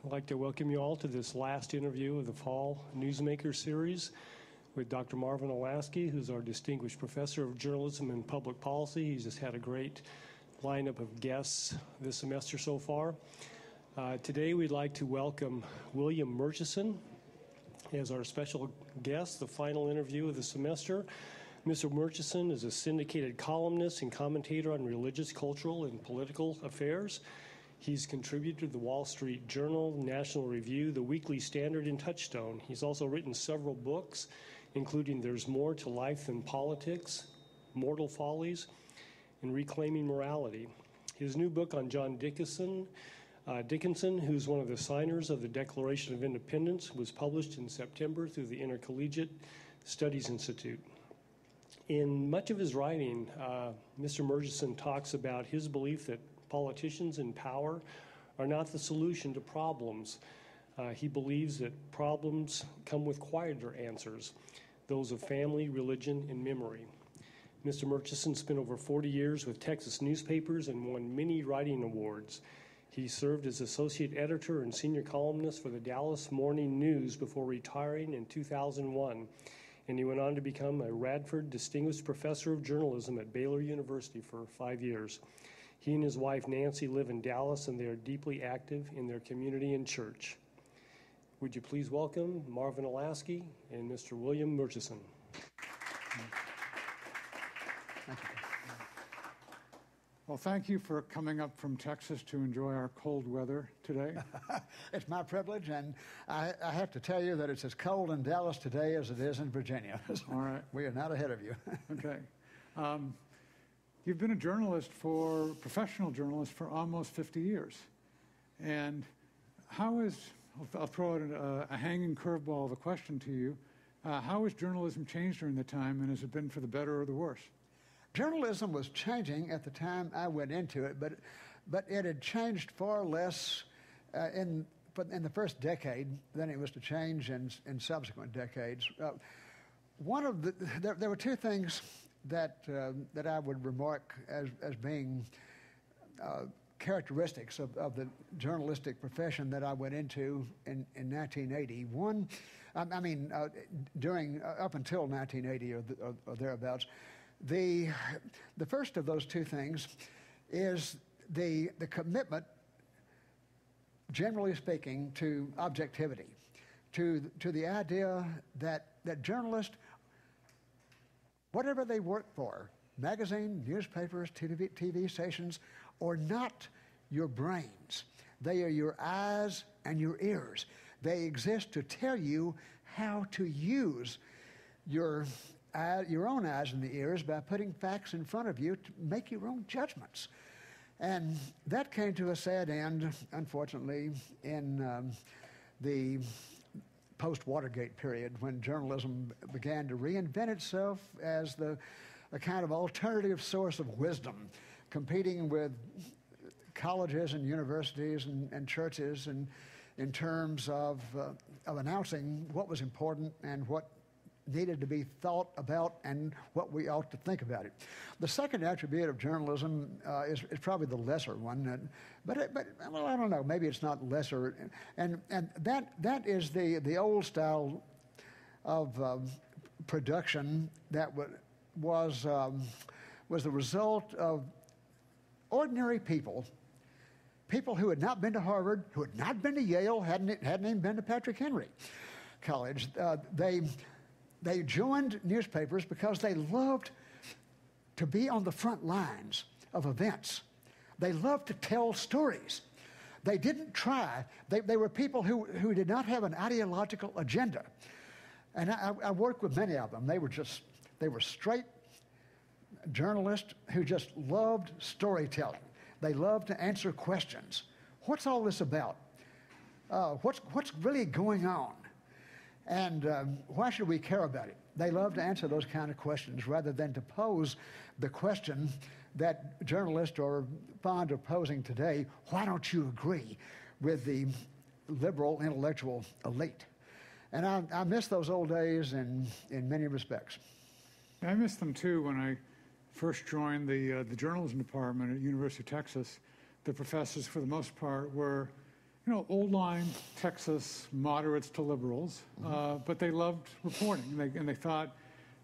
I'd like to welcome you all to this last interview of the Fall Newsmakers series with Dr. Marvin Olasky, who's our distinguished professor of journalism and public policy. He's just had a great lineup of guests this semester so far. Today we'd like to welcome William Murchison as our special guest, the final interview of the semester. Mr. Murchison is a syndicated columnist and commentator on religious, cultural, and political affairs. He's contributed to the Wall Street Journal, National Review, the Weekly Standard, and Touchstone. He's also written several books, including There's More to Life Than Politics, Mortal Follies, and Reclaiming Morality. His new book on John Dickinson, who's one of the signers of the Declaration of Independence, was published in September through the Intercollegiate Studies Institute. In much of his writing, Mr. Murchison talks about his belief that politicians in power are not the solution to problems. He believes that problems come with quieter answers, those of family, religion, and memory. Mr. Murchison spent over 40 years with Texas newspapers and won many writing awards. He served as associate editor and senior columnist for the Dallas Morning News before retiring in 2001, and he went on to become a Radford Distinguished Professor of Journalism at Baylor University for 5 years. He and his wife, Nancy, live in Dallas, and they are deeply active in their community and church. Would you please welcome Marvin Olasky and Mr. William Murchison. Thank you. Well, thank you for coming up from Texas to enjoy our cold weather today. It's my privilege, and I have to tell you that it's as cold in Dallas today as it is in Virginia. All right. We are not ahead of you. Okay. You've been a professional journalist for almost 50 years. And I'll throw out a hanging curveball of a question to you. How has journalism changed during the time, and has it been for the better or the worse? Journalism was changing at the time I went into it, but it had changed far less in the first decade than it was to change in subsequent decades. There were two things that I would remark as being characteristics of the journalistic profession that I went into in 1980. One, during up until 1980 or thereabouts. The first of those two things is the commitment, generally speaking, to objectivity, to the idea that journalists, whatever they work for, magazine, newspapers, TV stations, are not your brains. They are your eyes and your ears. They exist to tell you how to use your own eyes and the ears by putting facts in front of you to make your own judgments. And that came to a sad end, unfortunately, in the post-Watergate period, when journalism began to reinvent itself as a kind of alternative source of wisdom, competing with colleges and universities and churches and in terms of announcing what was important and what needed to be thought about and what we ought to think about it. The second attribute of journalism is probably the lesser one, but I don't know, maybe it's not lesser, and that is the old style of production that was the result of ordinary people who had not been to Harvard, who had not been to Yale, hadn't even been to Patrick Henry College. They joined newspapers because they loved to be on the front lines of events. They loved to tell stories. They didn't try. They were people who did not have an ideological agenda. And I worked with many of them. They were straight journalists who just loved storytelling. They loved to answer questions. What's all this about? What's really going on? And why should we care about it? They love to answer those kind of questions rather than to pose the question that journalists are fond of posing today: why don't you agree with the liberal intellectual elite? And I miss those old days in many respects. I miss them too. When I first joined the journalism department at University of Texas, the professors, for the most part, were old-line Texas moderates to liberals, but they loved reporting, and they thought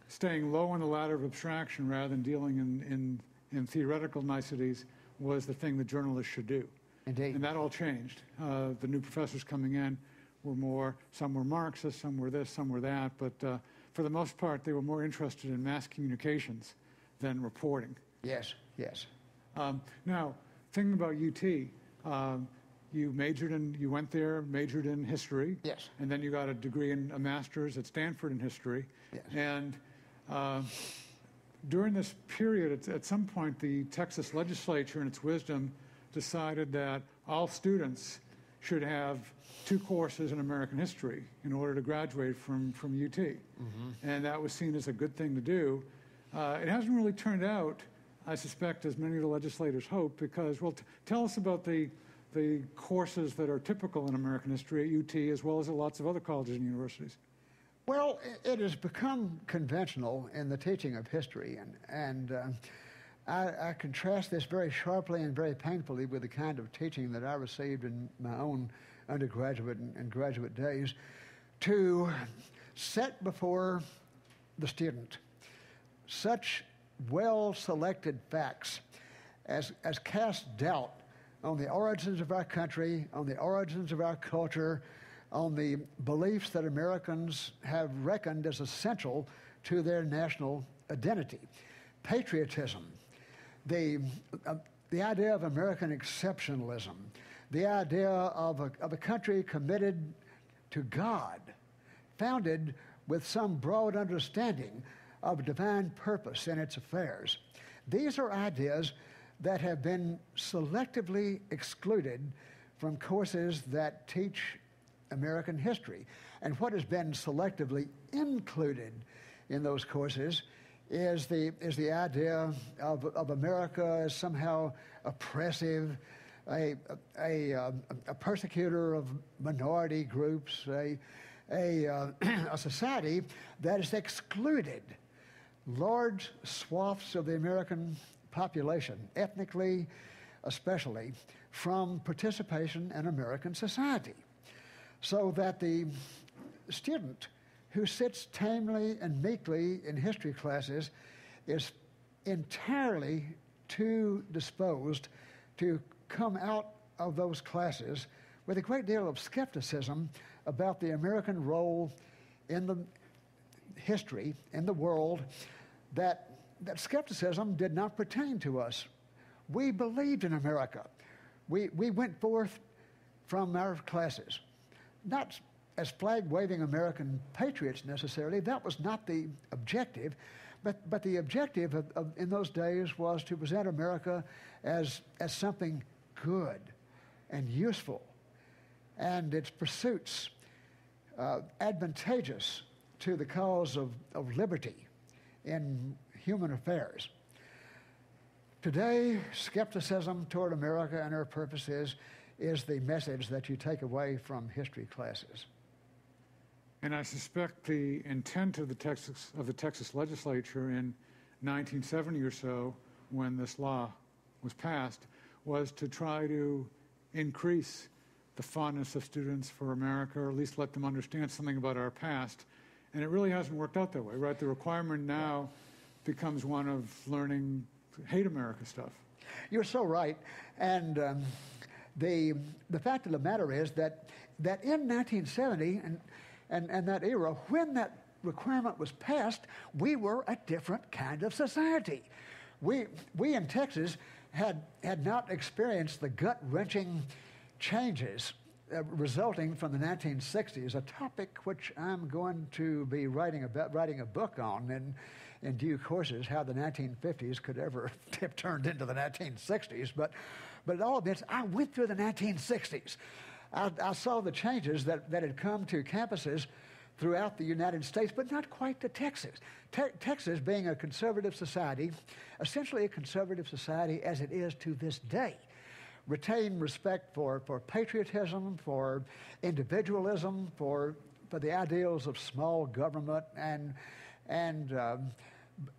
staying low on the ladder of abstraction rather than dealing in theoretical niceties was the thing that journalists should do. Indeed. And that all changed. The new professors coming in were some were Marxists, some were this, some were that, but for the most part, they were more interested in mass communications than reporting. Yes, yes. Now, thinking about UT, you went there, majored in history. Yes. And then you got a degree in a master's at Stanford in history. Yes. And during this period, at some point, the Texas legislature, in its wisdom, decided that all students should have 2 courses in American history in order to graduate from UT. Mm-hmm. And that was seen as a good thing to do. It hasn't really turned out, I suspect, as many of the legislators hoped, because, well, tell us about the courses that are typical in American history at UT, as well as at lots of other colleges and universities. Well, it has become conventional in the teaching of history, and I contrast this very sharply and very painfully with the kind of teaching that I received in my own undergraduate and graduate days, to set before the student such well-selected facts as cast doubt on the origins of our country, on the origins of our culture, on the beliefs that Americans have reckoned as essential to their national identity. Patriotism, the idea of American exceptionalism, the idea of a country committed to God, founded with some broad understanding of divine purpose in its affairs. These are ideas that have been selectively excluded from courses that teach American history. And what has been selectively included in those courses is the idea of America as somehow oppressive, a persecutor of minority groups, a society that has excluded large swaths of the American population, ethnically especially, from participation in American society. So that the student who sits tamely and meekly in history classes is entirely too disposed to come out of those classes with a great deal of skepticism about the American role in the history, in the world, that skepticism did not pertain to us. We believed in America. We went forth from our classes, not as flag-waving American patriots necessarily. That was not the objective, but the objective in those days was to present America as something good and useful, and its pursuits advantageous to the cause of liberty in human affairs. Today, skepticism toward America and her purposes is the message that you take away from history classes. And I suspect the intent of the Texas legislature in 1970 or so, when this law was passed, was to try to increase the fondness of students for America, or at least let them understand something about our past. And it really hasn't worked out that way, right? The requirement now becomes one of learning hate America stuff. You're so right. And the fact of the matter is that in 1970 and that era, when that requirement was passed, we were a different kind of society. We in Texas had not experienced the gut-wrenching changes resulting from the 1960s, a topic which I'm going to be writing a book on in due courses, how the 1950s could ever have turned into the 1960s. But at all events, I went through the 1960s. I saw the changes that had come to campuses throughout the United States, but not quite to Texas. Texas, being a conservative society, essentially a conservative society as it is to this day, retain respect for patriotism, for individualism, for the ideals of small government, and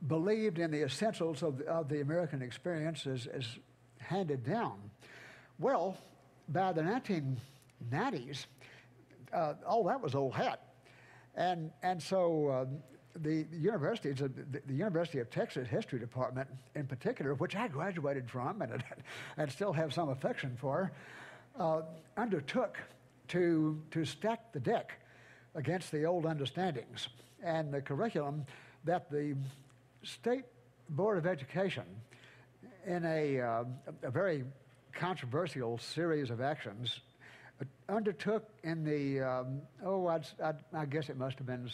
believed in the essentials of the American experience as handed down. Well, by the 90s, all that was old hat. And so the universities, the University of Texas History Department in particular, which I graduated from and still have some affection for, undertook to stack the deck against the old understandings. And the curriculum that the State Board of Education, in a very controversial series of actions, undertook in the, I guess it must have been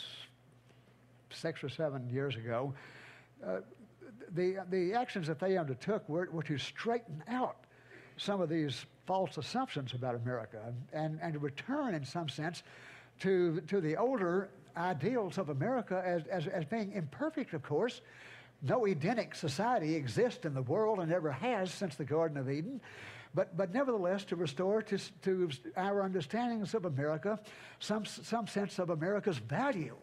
6 or 7 years ago, the actions that they undertook were to straighten out some of these false assumptions about America and to return, in some sense, to the older ideals of America as being imperfect, of course. No Edenic society exists in the world and never has since the Garden of Eden. But nevertheless, to restore to our understandings of America some sense of America's value.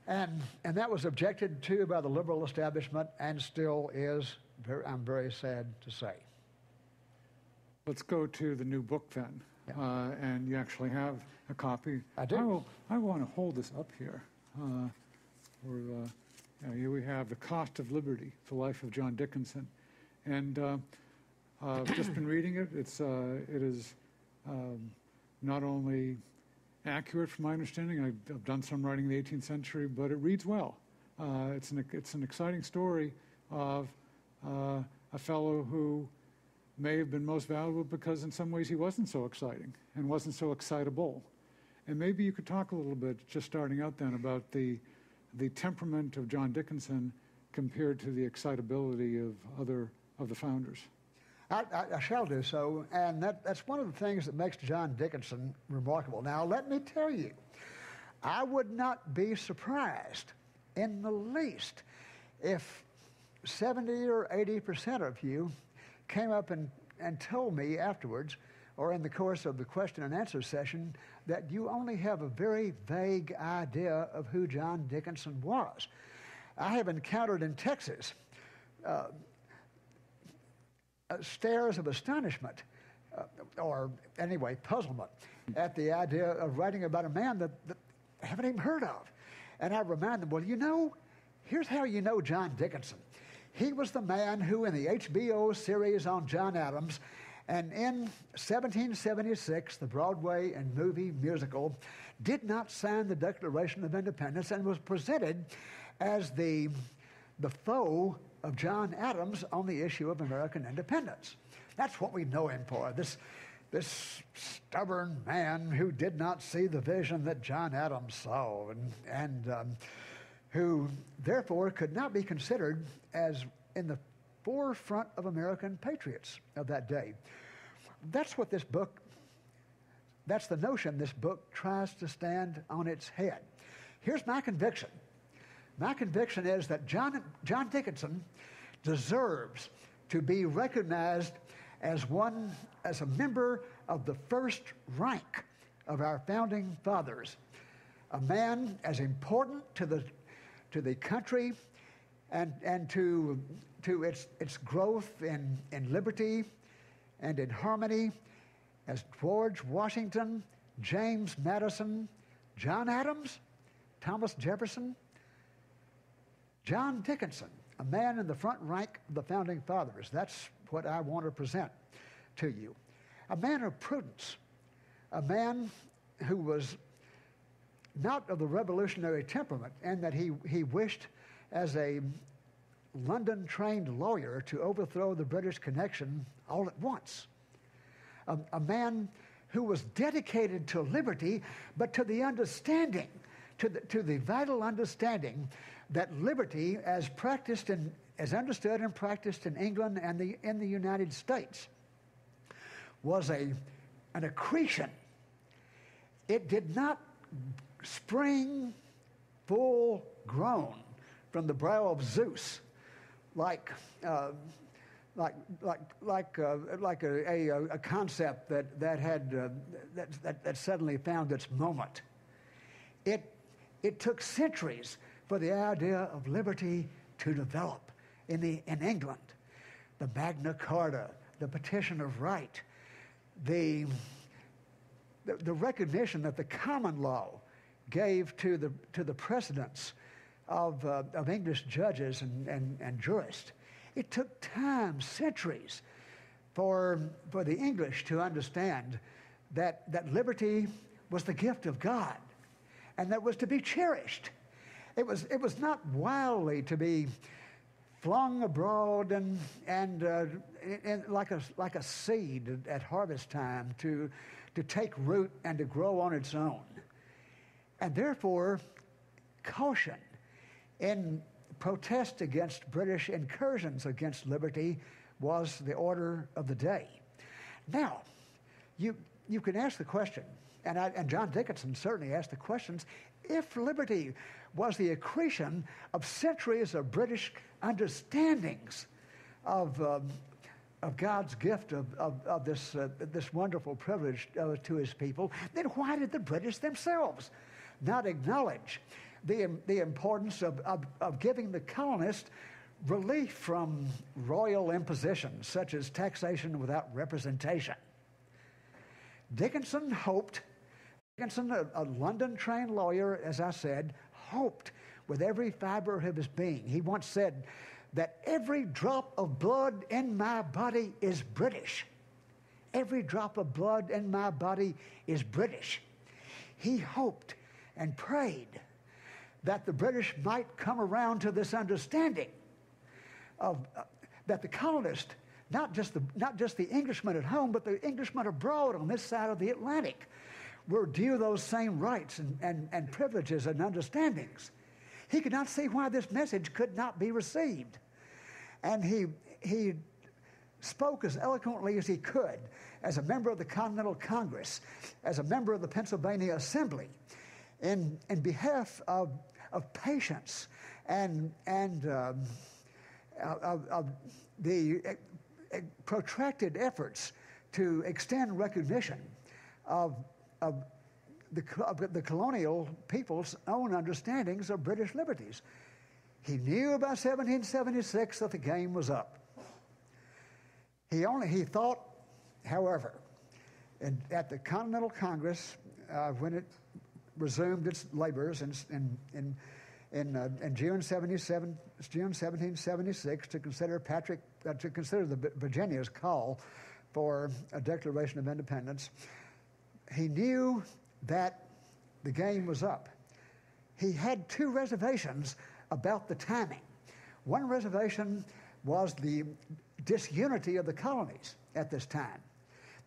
And that was objected to by the liberal establishment and still is, I'm very sad to say. Let's go to the new book then. Yeah. And you actually have a copy. I do. I want to hold this up here. Here we have The Cost of Liberty, The Life of John Dickinson. And I've just been reading it. It is not only accurate from my understanding, I've done some writing in the 18th century, but it reads well. It's an exciting story of a fellow who may have been most valuable because in some ways he wasn't so exciting and wasn't so excitable. And maybe you could talk a little bit, just starting out then, about the temperament of John Dickinson compared to the excitability of other of the founders. I shall do so, and that's one of the things that makes John Dickinson remarkable. Now, let me tell you, I would not be surprised in the least if 70 or 80% of you came up and told me afterwards, or in the course of the question and answer session, that you only have a very vague idea of who John Dickinson was. I have encountered in Texas stares of astonishment, or anyway, puzzlement, at the idea of writing about a man that I haven't even heard of. And I remind them, well, you know, here's how you know John Dickinson. He was the man who, in the HBO series on John Adams, and in 1776, the Broadway and movie musical, did not sign the Declaration of Independence and was presented as the foe of John Adams on the issue of American independence. That's what we know him for, this stubborn man who did not see the vision that John Adams saw and who therefore could not be considered as in the forefront of American patriots of that day. That's what this book, that's the notion this book tries to stand on its head. Here's my conviction. My conviction is that John Dickinson deserves to be recognized as a member of the first rank of our founding fathers, a man as important to the country and to its growth in liberty and in harmony as George Washington, James Madison, John Adams, Thomas Jefferson, John Dickinson, a man in the front rank of the founding fathers. That's what I want to present to you. A man of prudence, a man who was not of the revolutionary temperament, and that he wished, as a London-trained lawyer, to overthrow the British connection all at once. A man who was dedicated to liberty, but to the understanding, to the vital understanding that liberty, as understood and practiced in England and in the United States, was an accretion. It did not spring full grown from the brow of Zeus, like a concept that suddenly found its moment. It took centuries for the idea of liberty to develop in England. The Magna Carta, the Petition of Right, the the recognition that the common law gave to the precedents of English judges and jurists. It took time, centuries, for the English to understand that liberty was the gift of God and that was to be cherished. It was not wildly to be flung abroad and like a seed at harvest time to take root and to grow on its own. And therefore, caution in protest against British incursions against liberty was the order of the day. Now, you can ask the question, and John Dickinson certainly asked the questions, if liberty was the accretion of centuries of British understandings of God's gift of this wonderful privilege to his people, then why did the British themselves not acknowledge the importance of giving the colonists relief from royal impositions, such as taxation without representation? Dickinson, a London-trained lawyer, as I said, hoped with every fiber of his being. He once said that every drop of blood in my body is British. Every drop of blood in my body is British. He hoped and prayed that the British might come around to this understanding of that the colonists, not just the Englishmen at home, but the Englishmen abroad on this side of the Atlantic, were due those same rights and privileges and understandings. He could not see why this message could not be received. And he spoke as eloquently as he could as a member of the Continental Congress, as a member of the Pennsylvania Assembly, in behalf of patience and of the protracted efforts to extend recognition of the colonial people's own understandings of British liberties. He knew by 1776 that the game was up. He thought, however, at the Continental Congress, when it resumed its labors in June 1776 to consider the Virginia's call for a declaration of independence, he knew that the game was up. He had two reservations about the timing. One reservation was the disunity of the colonies at this time.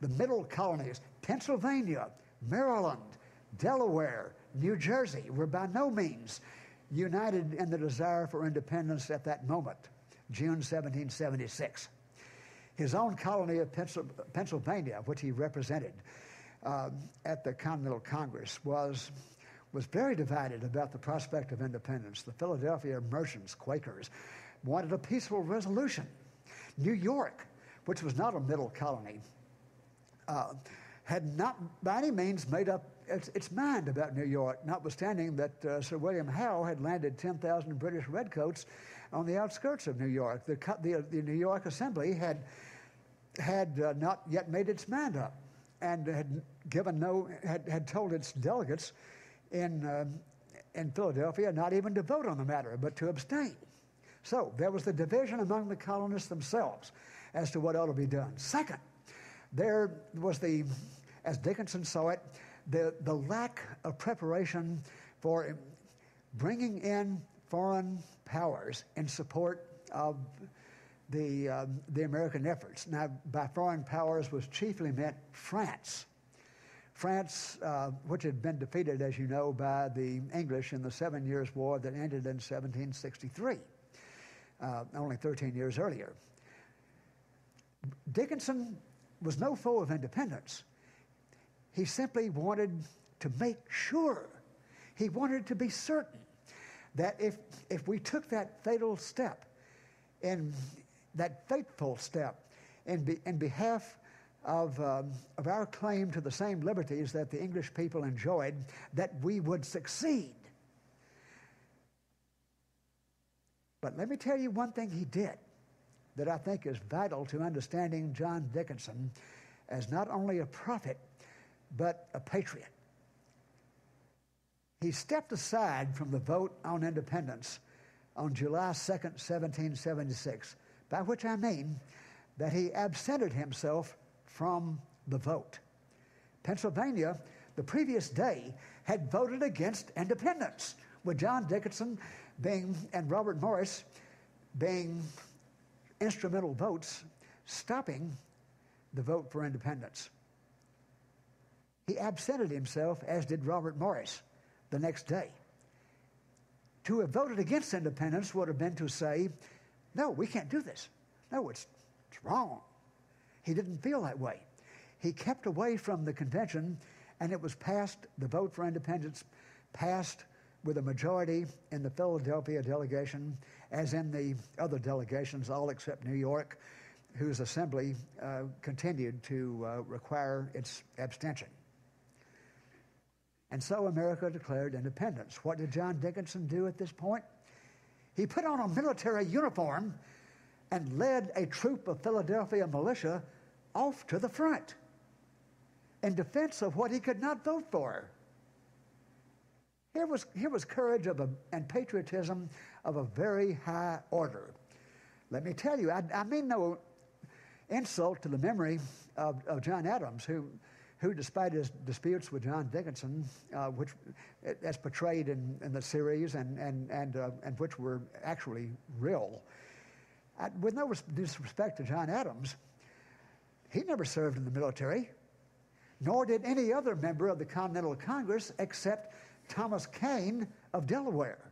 The middle colonies, Pennsylvania, Maryland, Delaware, New Jersey, were by no means united in the desire for independence at that moment, June 1776. His own colony of Pennsylvania, which he represented at the Continental Congress, was very divided about the prospect of independence. The Philadelphia merchants, Quakers, wanted a peaceful resolution. New York, which was not a middle colony, had not by any means made up its mind about New York, notwithstanding that Sir William Howe had landed 10,000 British redcoats on the outskirts of New York. The New York Assembly had not yet made its mind up and had told its delegates in Philadelphia not even to vote on the matter, but to abstain. So there was the division among the colonists themselves as to what ought to be done. Second, there was as Dickinson saw it, the lack of preparation for bringing in foreign powers in support of the American efforts. Now, by foreign powers was chiefly meant France. France, which had been defeated, as you know, by the English in the 7 Years' War that ended in 1763, only 13 years earlier. Dickinson was no foe of independence. He simply wanted to make sure, he wanted to be certain that if we took that fatal step, that fateful step in behalf of our claim to the same liberties that the English people enjoyed, that we would succeed. But let me tell you one thing he did that I think is vital to understanding John Dickinson as not only a prophet, but a patriot. He stepped aside from the vote on independence on July 2nd, 1776, by which I mean that he absented himself from the vote. Pennsylvania, the previous day, had voted against independence, with John Dickinson and Robert Morris being instrumental votes stopping the vote for independence. He absented himself, as did Robert Morris, the next day. To have voted against independence would have been to say, no, we can't do this. No, it's wrong. He didn't feel that way. He kept away from the convention, and it was passed, the vote for independence passed with a majority in the Philadelphia delegation, as in the other delegations, all except New York, whose assembly continued to require its abstention. And so America declared independence. What did John Dickinson do at this point? He put on a military uniform and led a troop of Philadelphia militia off to the front in defense of what he could not vote for. Here was courage and patriotism of a very high order. Let me tell you, I mean no insult to the memory of John Adams, who despite his disputes with John Dickinson, which as portrayed in the series and which were actually real, with no disrespect to John Adams, he never served in the military, nor did any other member of the Continental Congress except Thomas Kane of Delaware.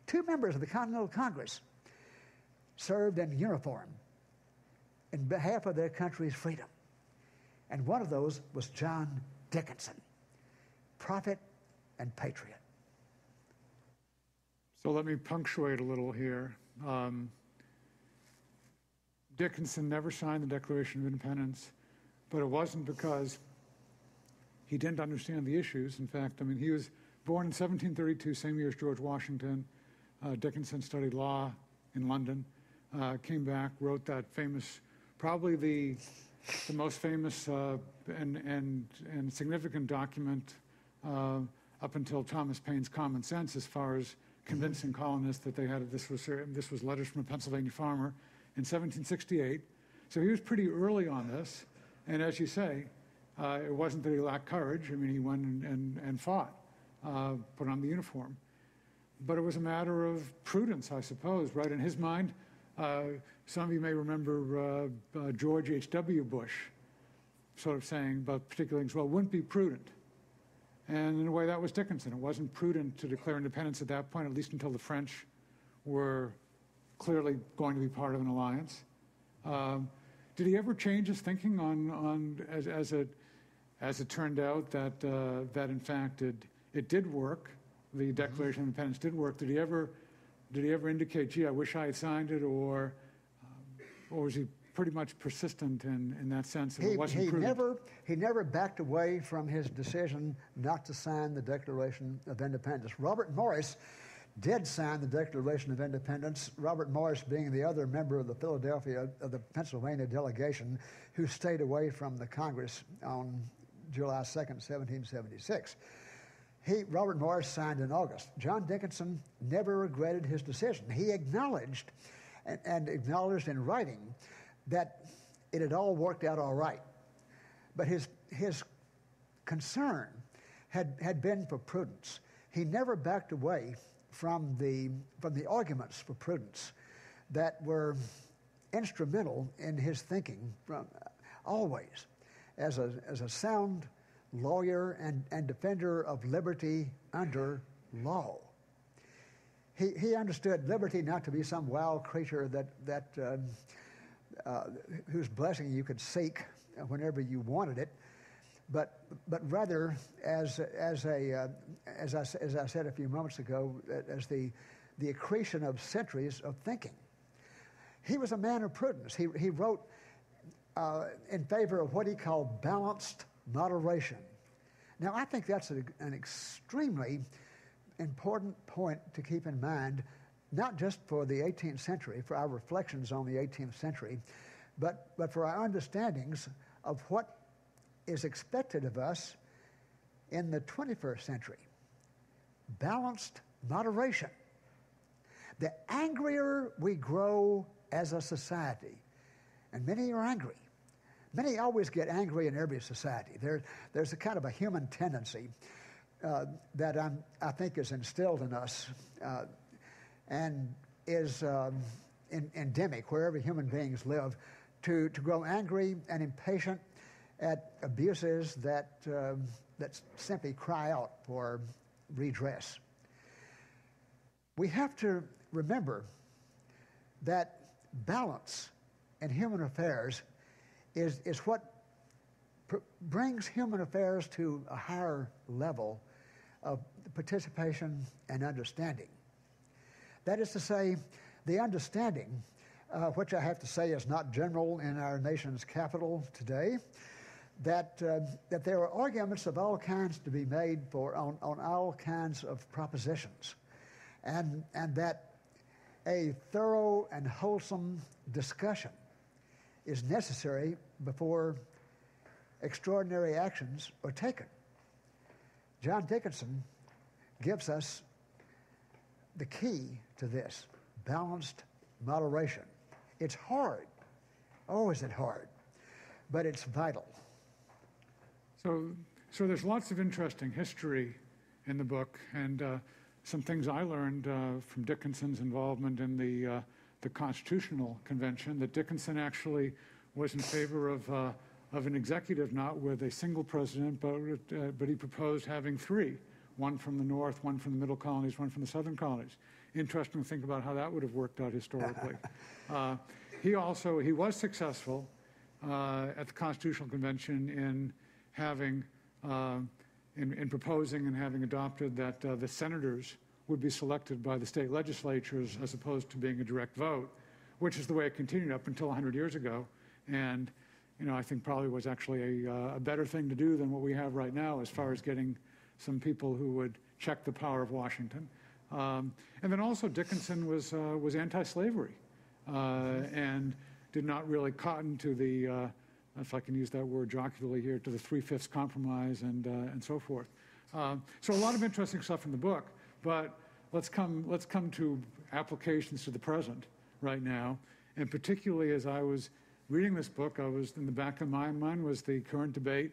Two members of the Continental Congress served in uniform in behalf of their country's freedom. And one of those was John Dickinson, prophet and patriot. So let me punctuate a little here. Dickinson never signed the Declaration of Independence, but it wasn't because he didn't understand the issues. In fact, I mean, he was born in 1732, same year as George Washington. Dickinson studied law in London, came back, wrote that famous, probably the most famous and significant document up until Thomas Paine's Common Sense, as far as convincing colonists that they had this was letters from a Pennsylvania farmer in 1768. So he was pretty early on this, and as you say, it wasn't that he lacked courage. I mean, he went and fought, put on the uniform. But it was a matter of prudence, I suppose, right? In his mind, some of you may remember George H.W. Bush sort of saying about particular things, well, it wouldn't be prudent. And in a way, that was Dickinson. It wasn't prudent to declare independence at that point, at least until the French were clearly going to be part of an alliance. Did he ever change his thinking on as it turned out that in fact it did work, the Declaration of Independence did work? Did he ever indicate, gee, I wish I had signed it, or was he pretty much persistent in that sense that it wasn't prudent? He never backed away from his decision not to sign the Declaration of Independence. Robert Morris did sign the Declaration of Independence, Robert Morris being the other member of the Pennsylvania delegation who stayed away from the Congress on July 2nd, 1776. Robert Morris signed in August. John Dickinson never regretted his decision. He acknowledged and acknowledged in writing that it had all worked out all right. But his concern had been for prudence. He never backed away from the arguments for prudence that were instrumental in his thinking always as a sound lawyer and defender of liberty under law. He understood liberty not to be some wild creature whose blessing you could seek whenever you wanted it, but rather as I said a few moments ago, as the accretion of centuries of thinking. He was a man of prudence. He wrote in favor of what he called balanced moderation. Now, I think that's an extremely important point to keep in mind, not just for the 18th century, for our reflections on the 18th century, but for our understandings of what is expected of us in the 21st century. Balanced moderation. The angrier we grow as a society, and many are angry. Many always get angry in every society. There's a kind of a human tendency that I think is instilled in us and is endemic wherever human beings live, to grow angry and impatient at abuses that simply cry out for redress. We have to remember that balance in human affairs is what brings human affairs to a higher level of participation and understanding. That is to say, the understanding, which I have to say is not general in our nation's capital today, that there are arguments of all kinds to be made on all kinds of propositions, and that a thorough and wholesome discussion is necessary before extraordinary actions are taken. John Dickinson gives us the key to this: balanced moderation. It's hard. Oh, is it hard? But it's vital. So there's lots of interesting history in the book, and some things I learned from Dickinson's involvement in the Constitutional Convention, that Dickinson actually was in favor of an executive not with a single president, but he proposed having three: one from the North, one from the Middle Colonies, one from the Southern Colonies. Interesting to think about how that would have worked out historically. He was successful at the Constitutional Convention in having, in proposing and having adopted that the senators would be selected by the state legislatures as opposed to being a direct vote, which is the way it continued up until 100 years ago. And, I think probably was actually a better thing to do than what we have right now as far as getting some people who would check the power of Washington. And then also Dickinson was anti-slavery and did not really cotton to the, if I can use that word jocularly here, to the 3/5 compromise and so forth. So a lot of interesting stuff in the book, but let's come to applications to the present right now. And particularly as I was reading this book, in the back of my mind was the current debate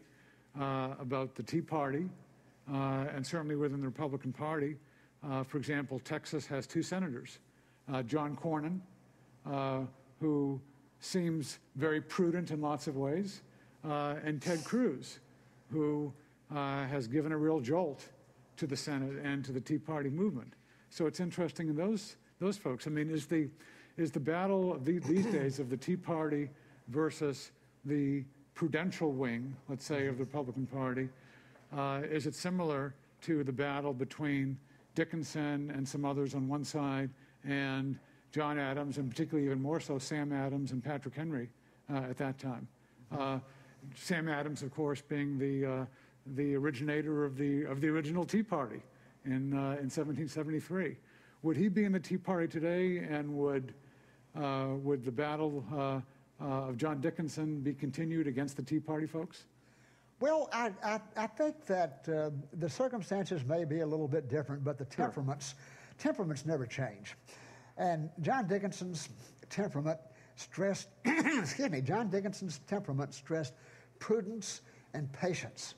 about the Tea Party, and certainly within the Republican Party. For example, Texas has two senators, John Cornyn, who seems very prudent in lots of ways, and Ted Cruz, who has given a real jolt to the Senate and to the Tea Party movement. So it's interesting in those folks. I mean, is the battle these days of the Tea Party versus the prudential wing, let's say, of the Republican Party, is it similar to the battle between Dickinson and some others on one side and John Adams, and particularly even more so Sam Adams and Patrick Henry at that time? Sam Adams, of course, being the originator of the original Tea Party in 1773. Would he be in the Tea Party today, and would the battle of John Dickinson be continued against the Tea Party folks? Well, I think that the circumstances may be a little bit different, but the temperaments never change. And John Dickinson's temperament stressed, John Dickinson's temperament stressed prudence and patience.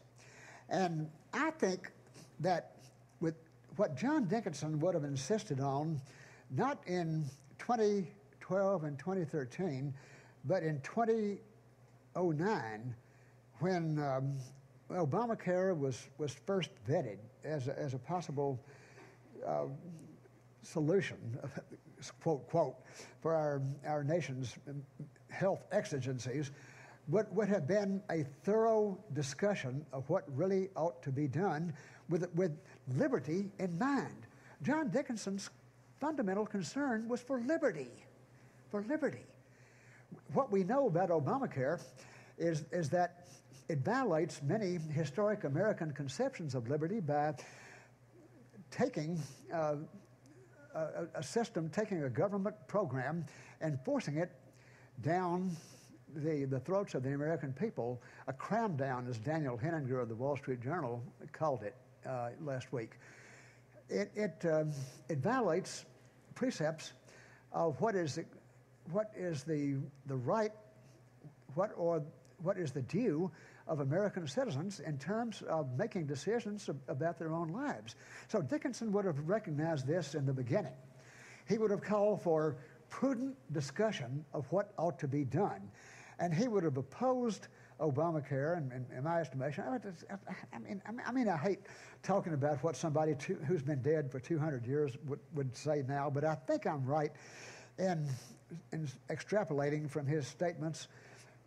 And I think that with what John Dickinson would have insisted on, not in 2012 and 2013, but in 2009, when Obamacare was first vetted as a possible solution, quote, quote, for our nation's health exigencies, would have been a thorough discussion of what really ought to be done with liberty in mind. John Dickinson's fundamental concern was for liberty, What we know about Obamacare is that it violates many historic American conceptions of liberty by taking a system, taking a government program and forcing it down the throats of the American people a cram down, as Daniel Henninger of the Wall Street Journal called it last week. It violates precepts of what is the right, what is the due of American citizens in terms of making decisions about their own lives. So Dickinson would have recognized this in the beginning. He would have called for prudent discussion of what ought to be done, and he would have opposed Obamacare. In my estimation, I mean, I hate talking about what somebody who's been dead for 200 years would say now, but I think I'm right in extrapolating from his statements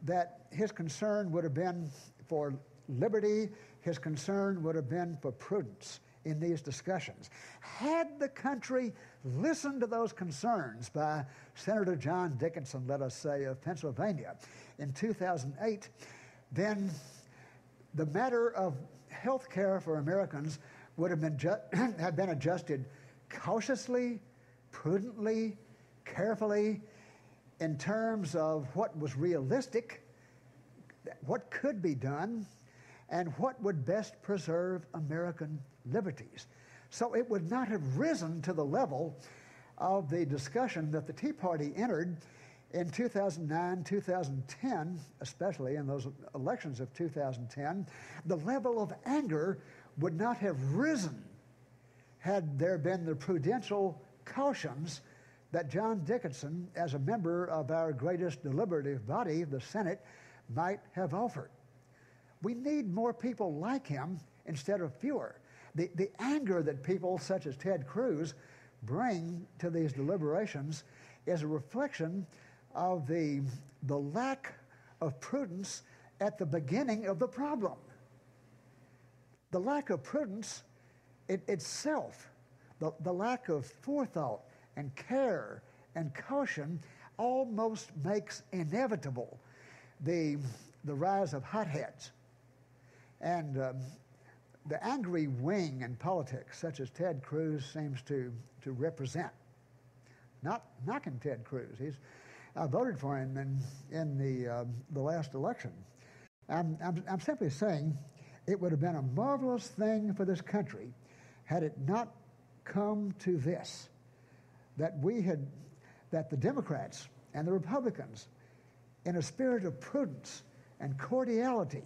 that his concern would have been for liberty, his concern would have been for prudence in these discussions. Had the country listened to those concerns by Senator John Dickinson, let us say, of Pennsylvania in 2008, then the matter of health care for Americans would have been adjusted cautiously, prudently, carefully, in terms of what was realistic, what could be done, and what would best preserve American liberties. So it would not have risen to the level of the discussion that the Tea Party entered in 2009, 2010, especially in those elections of 2010. The level of anger would not have risen had there been the prudential cautions that John Dickinson, as a member of our greatest deliberative body, the Senate, might have offered. We need more people like him instead of fewer. The anger that people such as Ted Cruz bring to these deliberations is a reflection of the lack of prudence at the beginning of the problem. The lack of prudence itself, the lack of forethought and care and caution almost makes inevitable the rise of hotheads. And the angry wing in politics, such as Ted Cruz seems to represent. Not knocking Ted Cruz. I voted for him in the last election. I'm simply saying it would have been a marvelous thing for this country had it not come to this, that the Democrats and the Republicans, in a spirit of prudence and cordiality,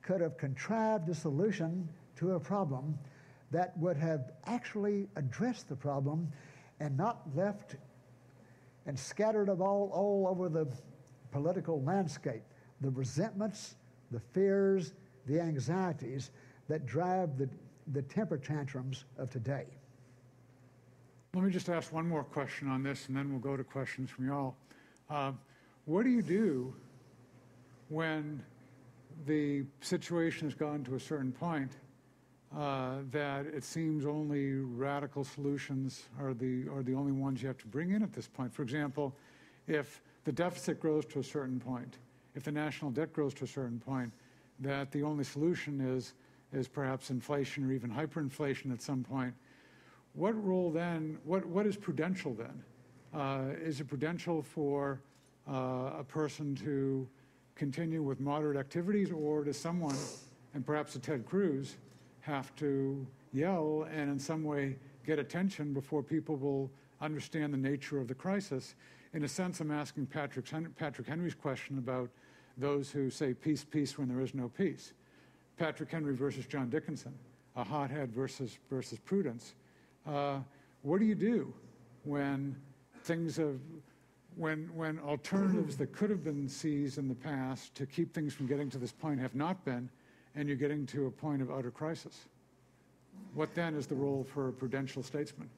could have contrived a solution to a problem that would have actually addressed the problem and not left and scattered all over the political landscape the resentments, the fears, the anxieties that drive the temper tantrums of today. Let me just ask one more question on this, and then we'll go to questions from y'all. What do you do when the situation has gone to a certain point that it seems only radical solutions are the only ones you have to bring in at this point? For example, if the deficit grows to a certain point, if the national debt grows to a certain point, that the only solution is perhaps inflation or even hyperinflation at some point. What role then, what is prudential then? Is it prudential for a person to continue with moderate activities, or does someone, and perhaps a Ted Cruz, have to yell and in some way get attention before people will understand the nature of the crisis? In a sense, I'm asking Patrick Henry's question about those who say peace, peace when there is no peace. Patrick Henry versus John Dickinson, a hothead versus prudence. What do you do when when alternatives that could have been seized in the past to keep things from getting to this point have not been, and you're getting to a point of utter crisis? What then is the role for a prudential statesman?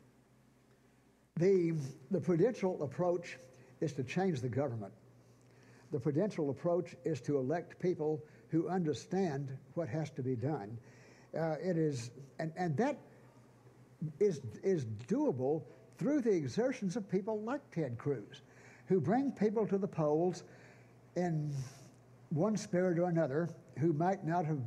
The prudential approach is to change the government. The prudential approach is to elect people who understand what has to be done. And that is doable through the exertions of people like Ted Cruz, who bring people to the polls in one spirit or another, who might not have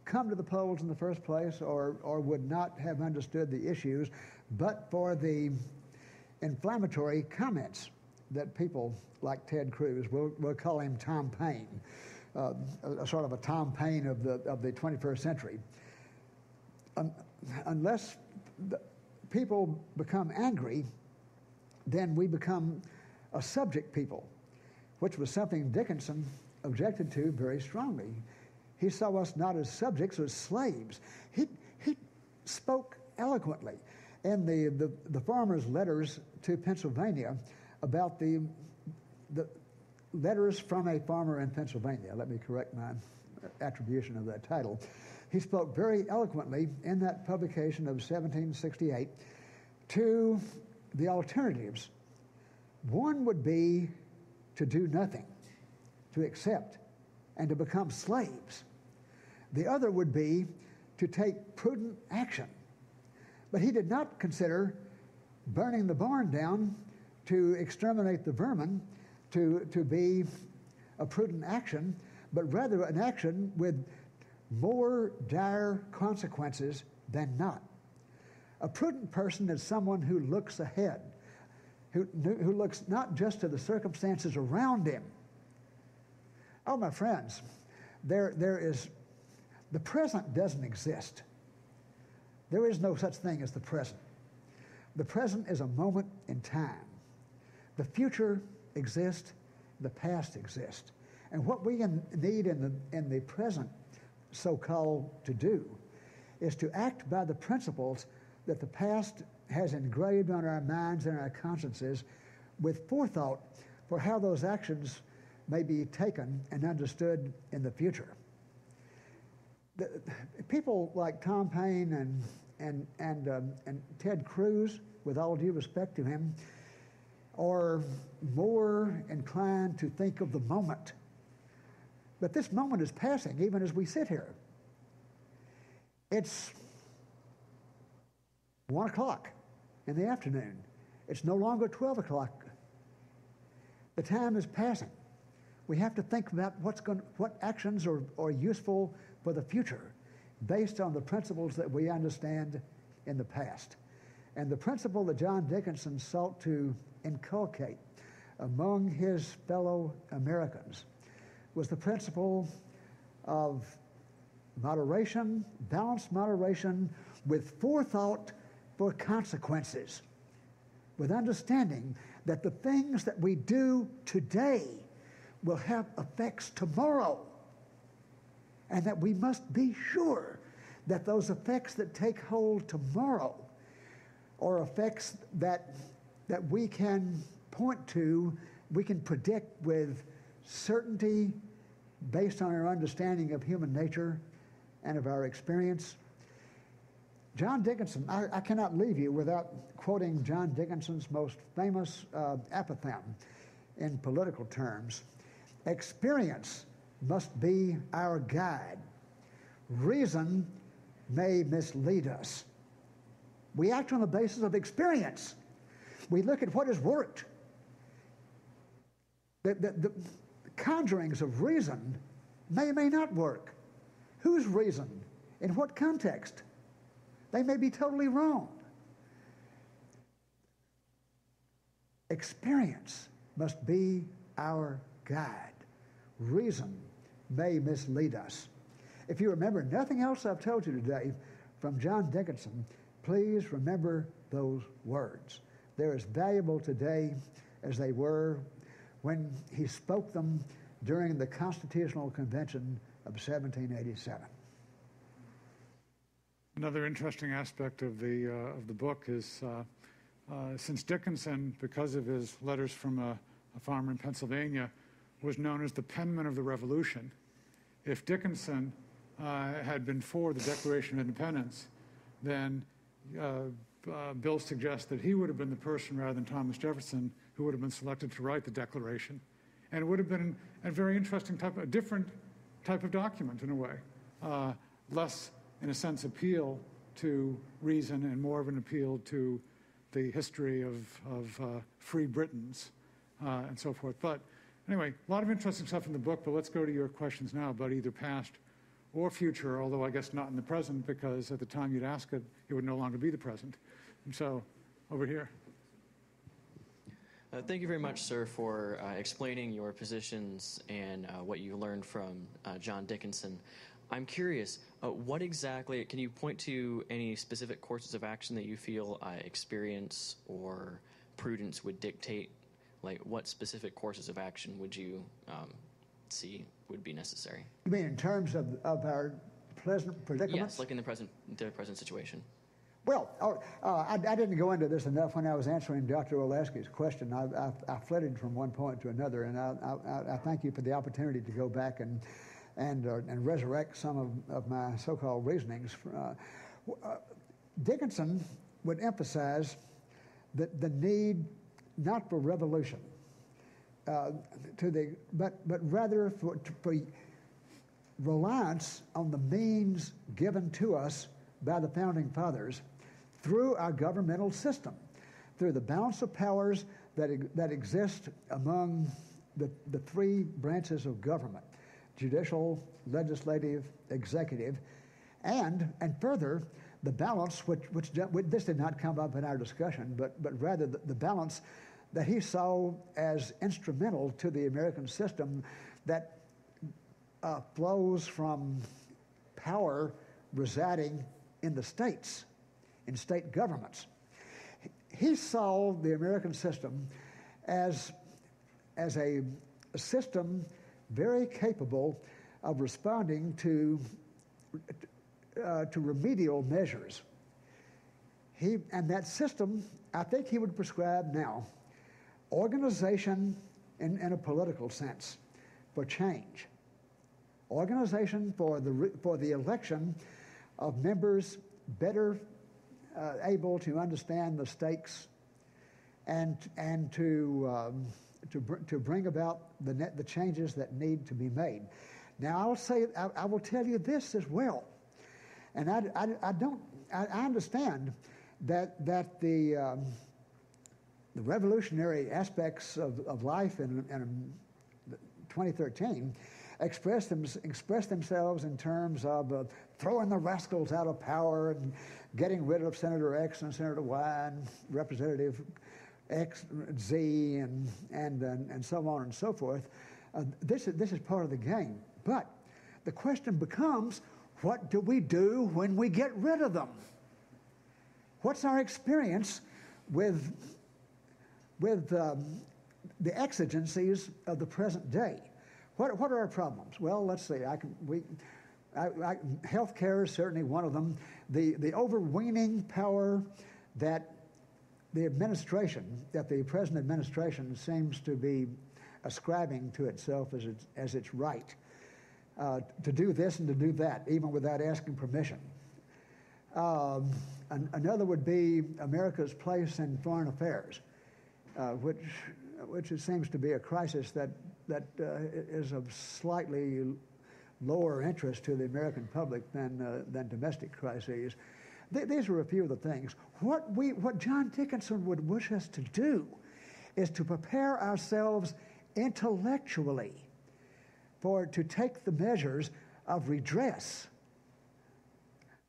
come to the polls in the first place or would not have understood the issues, but for the inflammatory comments that people like Ted Cruz, we'll call him Tom Paine, a sort of a Tom Paine of the 21st century, unless people become angry, then we become a subject people, which was something Dickinson objected to very strongly. He saw us not as subjects, as slaves. He spoke eloquently in the farmers' letters to Pennsylvania about the letters from a farmer in Pennsylvania. Let me correct my attribution of that title. He spoke very eloquently in that publication of 1768 to the alternatives. One would be to do nothing, to accept, and to become slaves. The other would be to take prudent action. But he did not consider burning the barn down to exterminate the vermin to be a prudent action, but rather an action with more dire consequences than not. A prudent person is someone who looks ahead, who looks not just to the circumstances around him. Oh, my friends, there is, the present doesn't exist. There is no such thing as the present. The present is a moment in time. The future exists, the past exists. And what we need in the present, so-called, to do is to act by the principles that the past has engraved on our minds and our consciences with forethought for how those actions may be taken and understood in the future. People like Tom Paine and Ted Cruz, with all due respect to him, are more inclined to think of the moment. But this moment is passing even as we sit here. It's 1 o'clock in the afternoon. It's no longer 12 o'clock. The time is passing. We have to think about what actions are useful for the future based on the principles that we understand in the past. And the principle that John Dickinson sought to inculcate among his fellow Americans was the principle of moderation, balanced moderation with forethought for consequences, with understanding that the things that we do today will have effects tomorrow, and that we must be sure that those effects that take hold tomorrow are effects that we can point to, we can predict with certainty based on our understanding of human nature and of our experience. John Dickinson, I cannot leave you without quoting John Dickinson's most famous apothegm in political terms. Experience must be our guide. Reason may mislead us. We act on the basis of experience. We look at what has worked. The conjurings of reason may or may not work. Whose reason? In what context? They may be totally wrong. Experience must be our guide. Reason may mislead us. If you remember nothing else I've told you today from John Dickinson, please remember those words. They're as valuable today as they were when he spoke them during the Constitutional Convention of 1787. Another interesting aspect of the book is since Dickinson, because of his letters from a farmer in Pennsylvania, was known as the penman of the Revolution. If Dickinson had been for the Declaration of Independence, then Bill suggests that he would have been the person rather than Thomas Jefferson who would have been selected to write the Declaration. And it would have been a very interesting a different type of document in a way. Less, in a sense, appeal to reason and more of an appeal to the history of free Britons and so forth. But anyway, a lot of interesting stuff in the book, but let's go to your questions now about either past or future, although I guess not in the present, because at the time you'd ask it, it would no longer be the present. And so, over here. Thank you very much, sir, for explaining your positions and what you learned from John Dickinson. I'm curious, what exactly, can you point to any specific courses of action that you feel experience or prudence would dictate? Like, what specific courses of action would you see would be necessary? You mean in terms of our present predicament? Yes, like in the present situation. Well, I didn't go into this enough when I was answering Dr. Olaski's question. I flitted from one point to another, and I thank you for the opportunity to go back and resurrect some of my so-called reasonings. Dickinson would emphasize the need not for revolution, but rather for reliance on the means given to us by the Founding Fathers through our governmental system, through the balance of powers that exist among the three branches of government: judicial, legislative, executive, and further, the balance, which this did not come up in our discussion, but rather the balance that he saw as instrumental to the American system that flows from power residing in the states, in state governments. He saw the American system as a system very capable of responding to remedial measures. And that system, I think he would prescribe now, organization in a political sense for change, organization for the election of members better able to understand the stakes and to bring about the changes that need to be made. Now I will tell you this as well, and I understand that the revolutionary aspects of life in 2013 express themselves in terms of throwing the rascals out of power and getting rid of Senator X and Senator Y and Representative X, Z, and so on and so forth. This is part of the game. But the question becomes, what do we do when we get rid of them? What's our experience with the exigencies of the present day? What are our problems? Well, let's see. Healthcare is certainly one of them. The overweening power that the present administration seems to be ascribing to itself as its right to do this and to do that, even without asking permission. Another would be America's place in foreign affairs, which it seems to be a crisis that is of slightly lower interest to the American public than domestic crises. These are a few of the things. What John Dickinson would wish us to do is to prepare ourselves intellectually to take the measures of redress.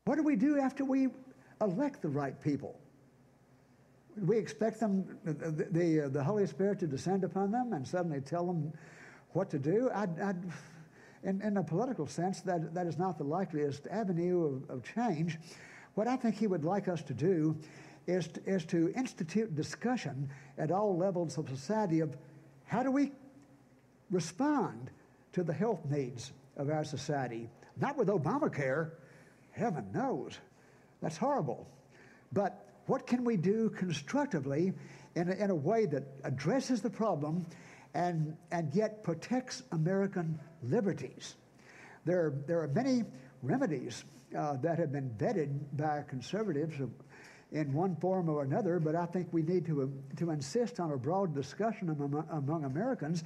What do we do after we elect the right people? We expect them, the Holy Spirit, to descend upon them and suddenly tell them what to do? In a political sense, that is not the likeliest avenue of change. What I think he would like us to do is to institute discussion at all levels of society of how do we respond to the health needs of our society. Not with Obamacare, heaven knows, that's horrible. But what can we do constructively in a way that addresses the problem and yet protects American liberties? There are many remedies that have been vetted by conservatives in one form or another, but I think we need to insist on a broad discussion among Americans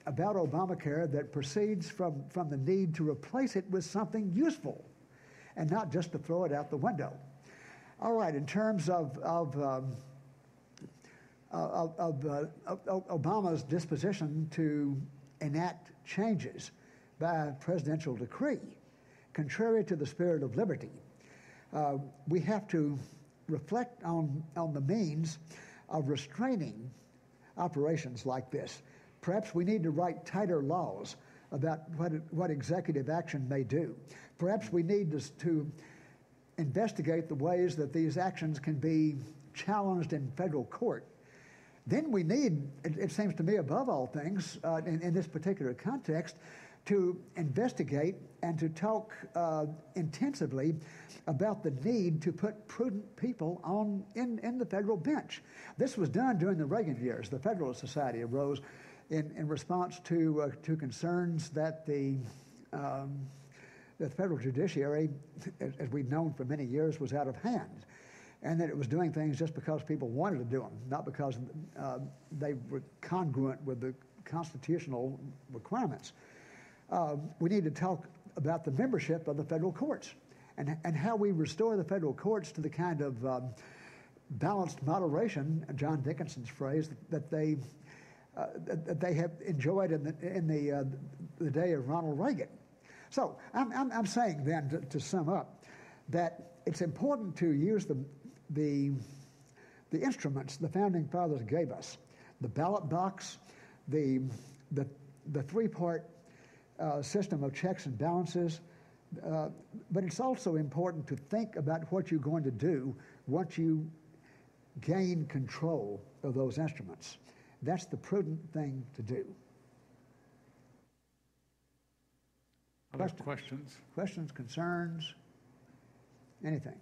about Obamacare that proceeds from the need to replace it with something useful and not just to throw it out the window. All right, in terms of Obama's disposition to enact changes by presidential decree, contrary to the spirit of liberty, we have to reflect on the means of restraining operations like this. Perhaps we need to write tighter laws about what executive action may do. Perhaps we need to investigate the ways that these actions can be challenged in federal court. Then we need, it seems to me, above all things, in this particular context, to investigate and to talk intensively about the need to put prudent people in the federal bench. This was done during the Reagan years. The Federalist Society arose in response to concerns that the federal judiciary, as we've known for many years, was out of hand, and that it was doing things just because people wanted to do them, not because they were congruent with the constitutional requirements. We need to talk about the membership of the federal courts and how we restore the federal courts to the kind of balanced moderation, John Dickinson's phrase, that they have enjoyed in the day of Ronald Reagan. So I'm saying then, to sum up, that it's important to use the instruments the Founding Fathers gave us, the ballot box, the three-part system of checks and balances, but it's also important to think about what you're going to do once you gain control of those instruments. That's the prudent thing to do. Other questions? Questions, concerns, anything?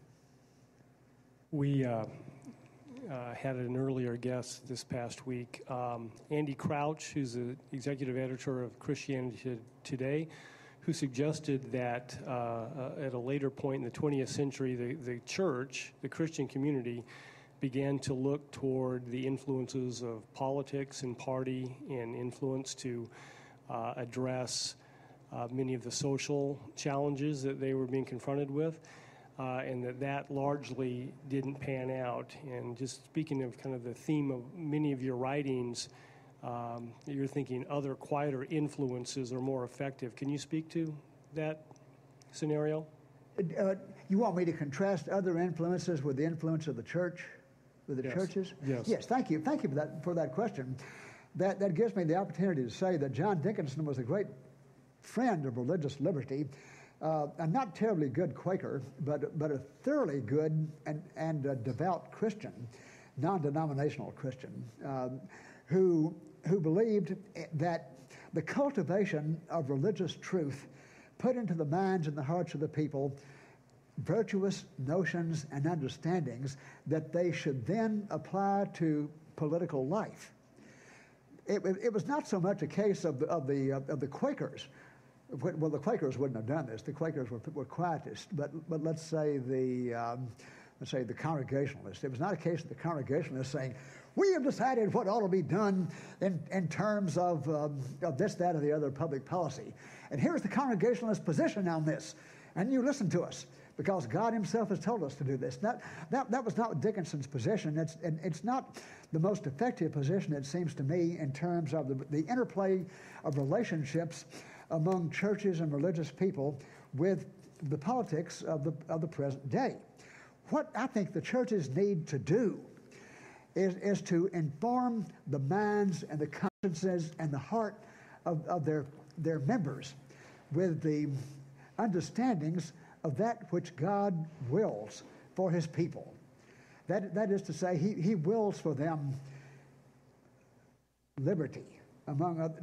We had an earlier guest this past week, Andy Crouch, who's the executive editor of Christianity Today, who suggested that at a later point in the 20th century, the church, the Christian community, began to look toward the influences of politics and party and influence to address many of the social challenges that they were being confronted with, and that largely didn't pan out. And just speaking of kind of the theme of many of your writings, you're thinking other quieter influences are more effective. Can you speak to that scenario? You want me to contrast other influences with the influence of the church, with the churches? Yes. Yes, thank you. Thank you for that question. That gives me the opportunity to say that John Dickinson was a great friend of religious liberty, a not terribly good Quaker, but a thoroughly good and devout Christian, non-denominational Christian, who believed that the cultivation of religious truth put into the minds and the hearts of the people virtuous notions and understandings that they should then apply to political life. It was not so much a case of the Quakers. Well, the Quakers wouldn't have done this. The Quakers were quietists, but let's say the Congregationalists. It was not a case of the Congregationalists saying, "We have decided what ought to be done in terms of this, that, or the other public policy, and here's the Congregationalist position on this, and you listen to us because God Himself has told us to do this." That was not Dickinson's position. It's not the most effective position, it seems to me, in terms of the interplay of relationships among churches and religious people with the politics of the present day. What I think the churches need to do is to inform the minds and the consciences and the heart of their members with the understandings of that which God wills for His people. That is to say, He wills for them liberty,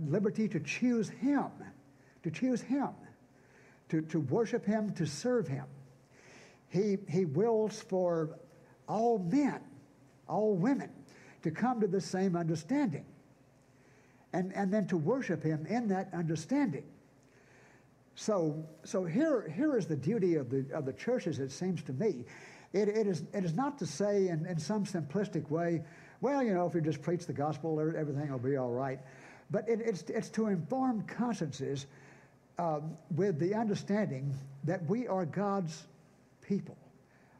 liberty to choose Him, to worship Him, to serve Him. He wills for all men, all women, to come to the same understanding, and then to worship Him in that understanding. So here is the duty of the churches, it seems to me. It is not to say in some simplistic way, well, if we just preach the gospel, everything will be all right. But it's to inform consciences with the understanding that we are God's people,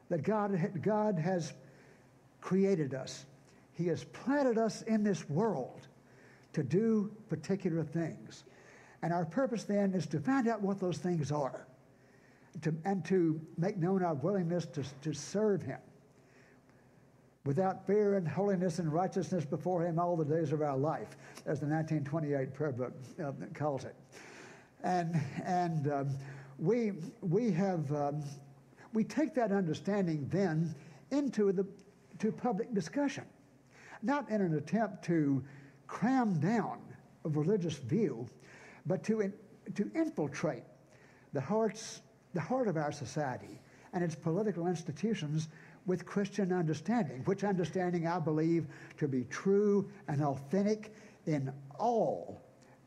that God has created us. He has planted us in this world to do particular things. And our purpose then is to find out what those things are, and to make known our willingness to serve Him. without fear and holiness and righteousness before him all the days of our life, as the 1928 prayer book calls it. And we take that understanding then into to public discussion, not in an attempt to cram down a religious view, but to infiltrate the heart of our society and its political institutions with Christian understanding, which understanding I believe to be true and authentic in all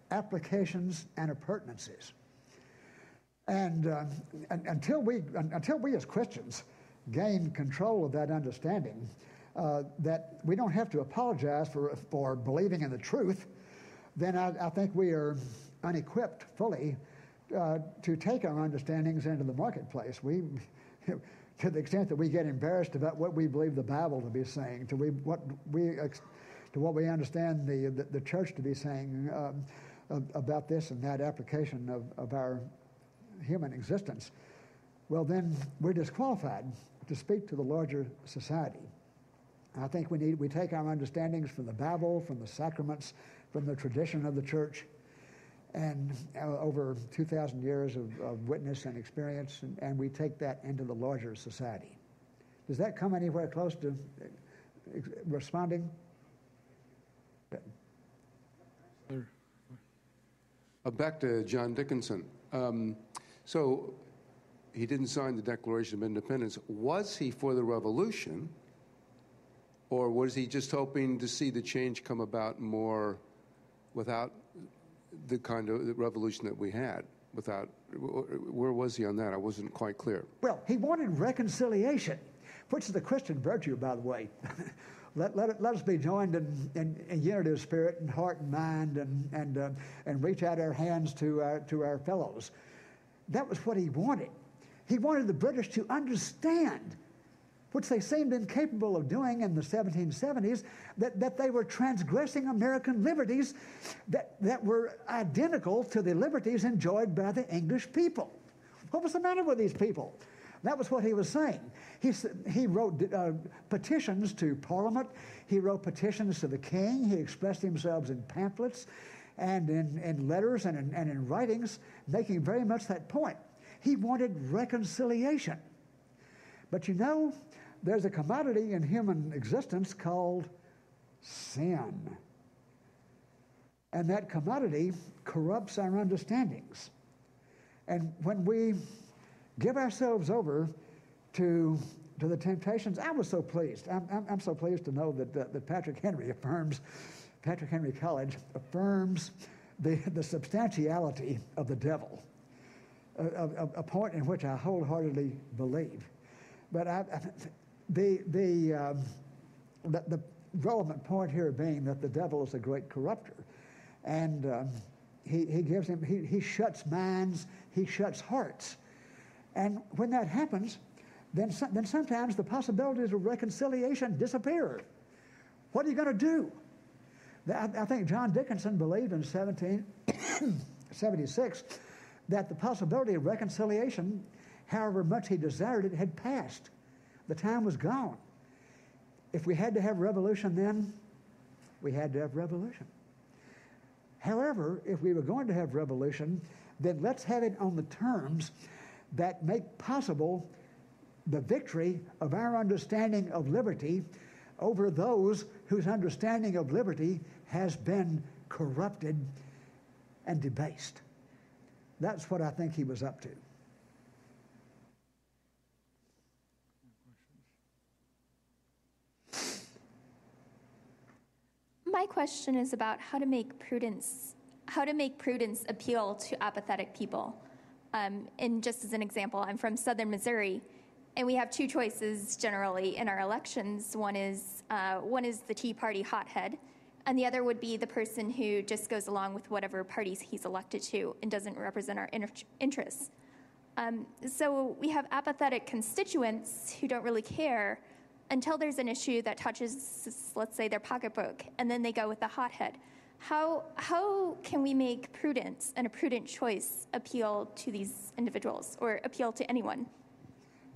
applications and appurtenances. And until we as Christians gain control of that understanding, that we don't have to apologize for believing in the truth, then I think we are unequipped fully to take our understandings into the marketplace. To the extent that we get embarrassed about what we believe the Bible to be saying, to what we understand the church to be saying about this and that application of our human existence, well, then we're disqualified to speak to the larger society. I think we take our understandings from the Bible, from the sacraments, from the tradition of the church, and over 2,000 years of witness and experience, and we take that into the larger society. Does that come anywhere close to responding? Back to John Dickinson. So he didn't sign the Declaration of Independence. Was he for the revolution, or was he just hoping to see the change come about more without the kind of the revolution that we had? Where was he on that? I wasn't quite clear. Well, he wanted reconciliation, which is the Christian virtue, by the way. Let us be joined in unity of spirit and heart and mind, and reach out our hands to our fellows. That was what he wanted. He wanted the British to understand, which they seemed incapable of doing in the 1770s, that they were transgressing American liberties that were identical to the liberties enjoyed by the English people. What was the matter with these people? That was what he was saying. He wrote petitions to Parliament. He wrote petitions to the king. He expressed himself in pamphlets and in letters and in writings, making very much that point. He wanted reconciliation. But you know, there's a commodity in human existence called sin. And that commodity corrupts our understandings. And when we give ourselves over to the temptations, I was so pleased. I'm so pleased to know that Patrick Henry College affirms the substantiality of the devil, a point in which I wholeheartedly believe. But the relevant point here being that the devil is a great corrupter, and he shuts minds, he shuts hearts, and when that happens, then sometimes the possibilities of reconciliation disappear. What are you going to do? I think John Dickinson believed in 1776 that the possibility of reconciliation, however much he desired it, had passed. The time was gone. If we had to have revolution then, we had to have revolution. However, if we were going to have revolution, then let's have it on the terms that make possible the victory of our understanding of liberty over those whose understanding of liberty has been corrupted and debased. That's what I think he was up to. My question is about how to make prudence appeal to apathetic people. And just as an example, I'm from Southern Missouri, and we have two choices generally in our elections. One is the Tea Party hothead, and the other would be the person who just goes along with whatever parties he's elected to and doesn't represent our interests. So we have apathetic constituents who don't really care until there's an issue that touches, let's say, their pocketbook, and then they go with the hothead. How can we make prudence and a prudent choice appeal to these individuals or appeal to anyone?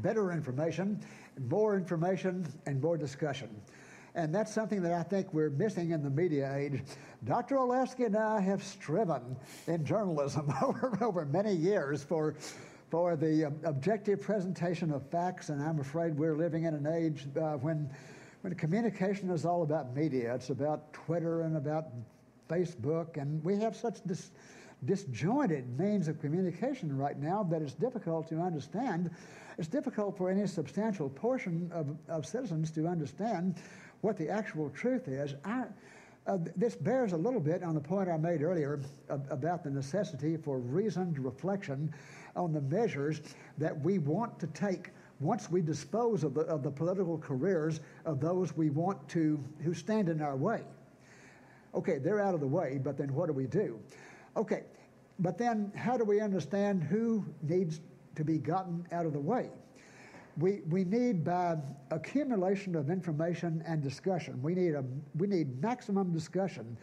better information, and more discussion. And that's something that I think we're missing in the media age. Dr. Oleski and I have striven in journalism over many years for the objective presentation of facts, and I'm afraid we're living in an age when communication is all about media. It's about Twitter and about Facebook, and we have such disjointed means of communication right now that it's difficult to understand. It's difficult for any substantial portion of citizens to understand what the actual truth is. This bears a little bit on the point I made earlier about the necessity for reasoned reflection on the measures that we want to take once we dispose of the political careers of those we want who stand in our way. Okay, they're out of the way, but then what do we do? Okay, but then how do we understand who needs to be gotten out of the way? We need, by accumulation of information and discussion, we need maximum discussion.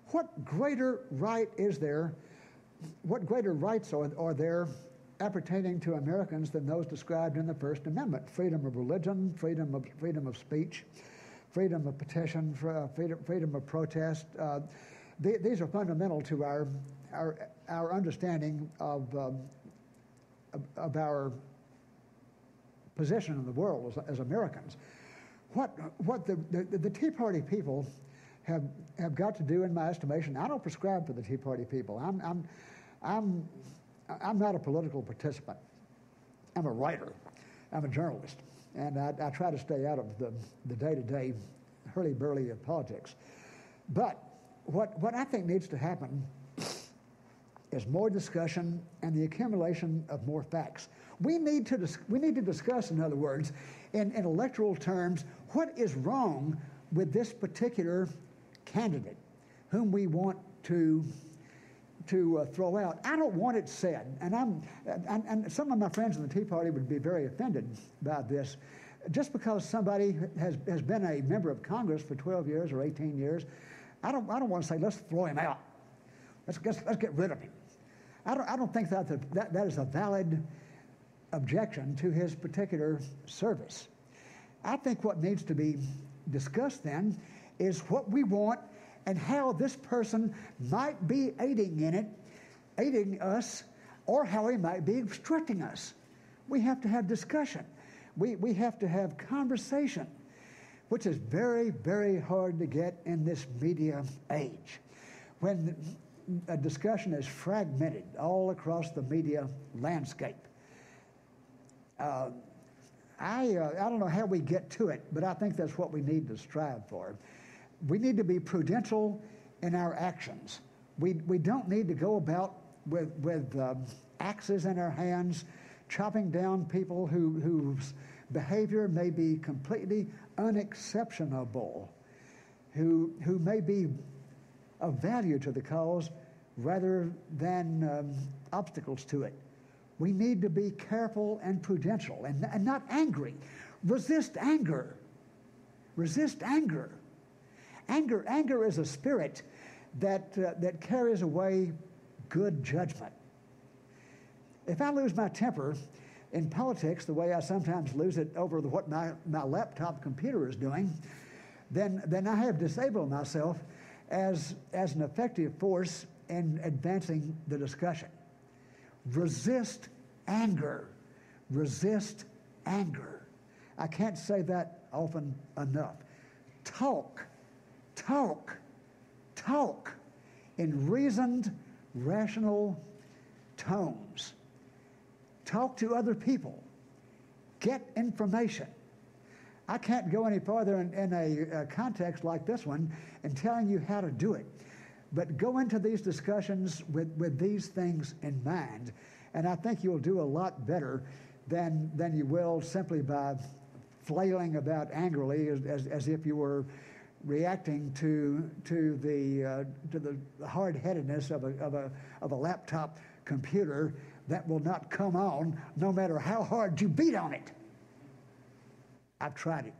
What greater right is there? What greater rights are there appertaining to Americans than those described in the First Amendment? Freedom of religion, freedom of speech, freedom of petition, freedom of protest. These are fundamental to our understanding of our position in the world as Americans. What the Tea Party people have got to do, in my estimation, I don't prescribe for the Tea Party people. I'm not a political participant. I'm a writer. I'm a journalist, and I try to stay out of the day-to-day hurly-burly of politics. But what I think needs to happen is more discussion and the accumulation of more facts. We need to discuss, in other words, in electoral terms, what is wrong with this particular candidate whom we want to throw out. I don't want it said, and some of my friends in the Tea Party would be very offended by this. Just because somebody has been a member of Congress for 12 years or 18 years, I don't want to say, let's throw him out. Let's get rid of him. I don't think that is a valid objection to his particular service. I think what needs to be discussed then is what we want and how this person might be aiding us, or how he might be obstructing us. We have to have discussion. We have to have conversation, which is very, very hard to get in this media age, when a discussion is fragmented all across the media landscape. I don't know how we get to it, but I think that's what we need to strive for. We need to be prudential in our actions. We don't need to go about with axes in our hands, chopping down people whose behavior may be completely unexceptionable, who may be of value to the cause rather than obstacles to it. We need to be careful and prudential and not angry. Resist anger. Resist anger. Anger is a spirit that carries away good judgment. If I lose my temper in politics the way I sometimes lose it over what my laptop computer is doing, then I have disabled myself as an effective force in advancing the discussion. Resist anger. Resist anger. I can't say that often enough. Talk in reasoned, rational tones. Talk to other people. Get information. I can't go any farther in a context like this one in telling you how to do it. But go into these discussions with these things in mind, and I think you'll do a lot better than you will simply by flailing about angrily as if you were reacting to the hard-headedness of a laptop computer that will not come on no matter how hard you beat on it. I've tried it.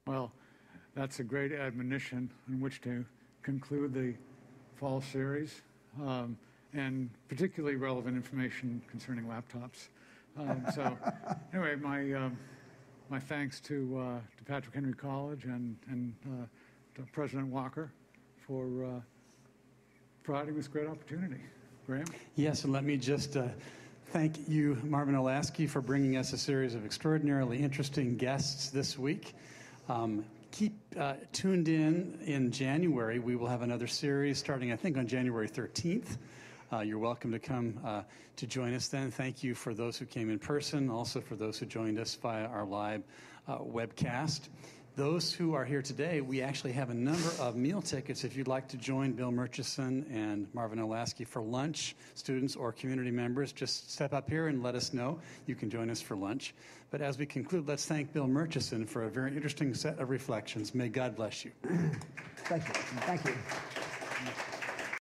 Well, that's a great admonition in which to conclude the fall series, and particularly relevant information concerning laptops. So anyway, my thanks to Patrick Henry College and to President Walker for providing this great opportunity. Graham? Yes, and let me just thank you, Marvin Olasky, for bringing us a series of extraordinarily interesting guests this week. Keep tuned in January. We will have another series starting, I think, on January 13th. You're welcome to come to join us then. Thank you for those who came in person, also for those who joined us via our live webcast. Those who are here today, we actually have a number of meal tickets if you'd like to join Bill Murchison and Marvin Olasky for lunch. Students or community members, just step up here and let us know. You can join us for lunch. But as we conclude, let's thank Bill Murchison for a very interesting set of reflections. May God bless you. Thank you. Thank you.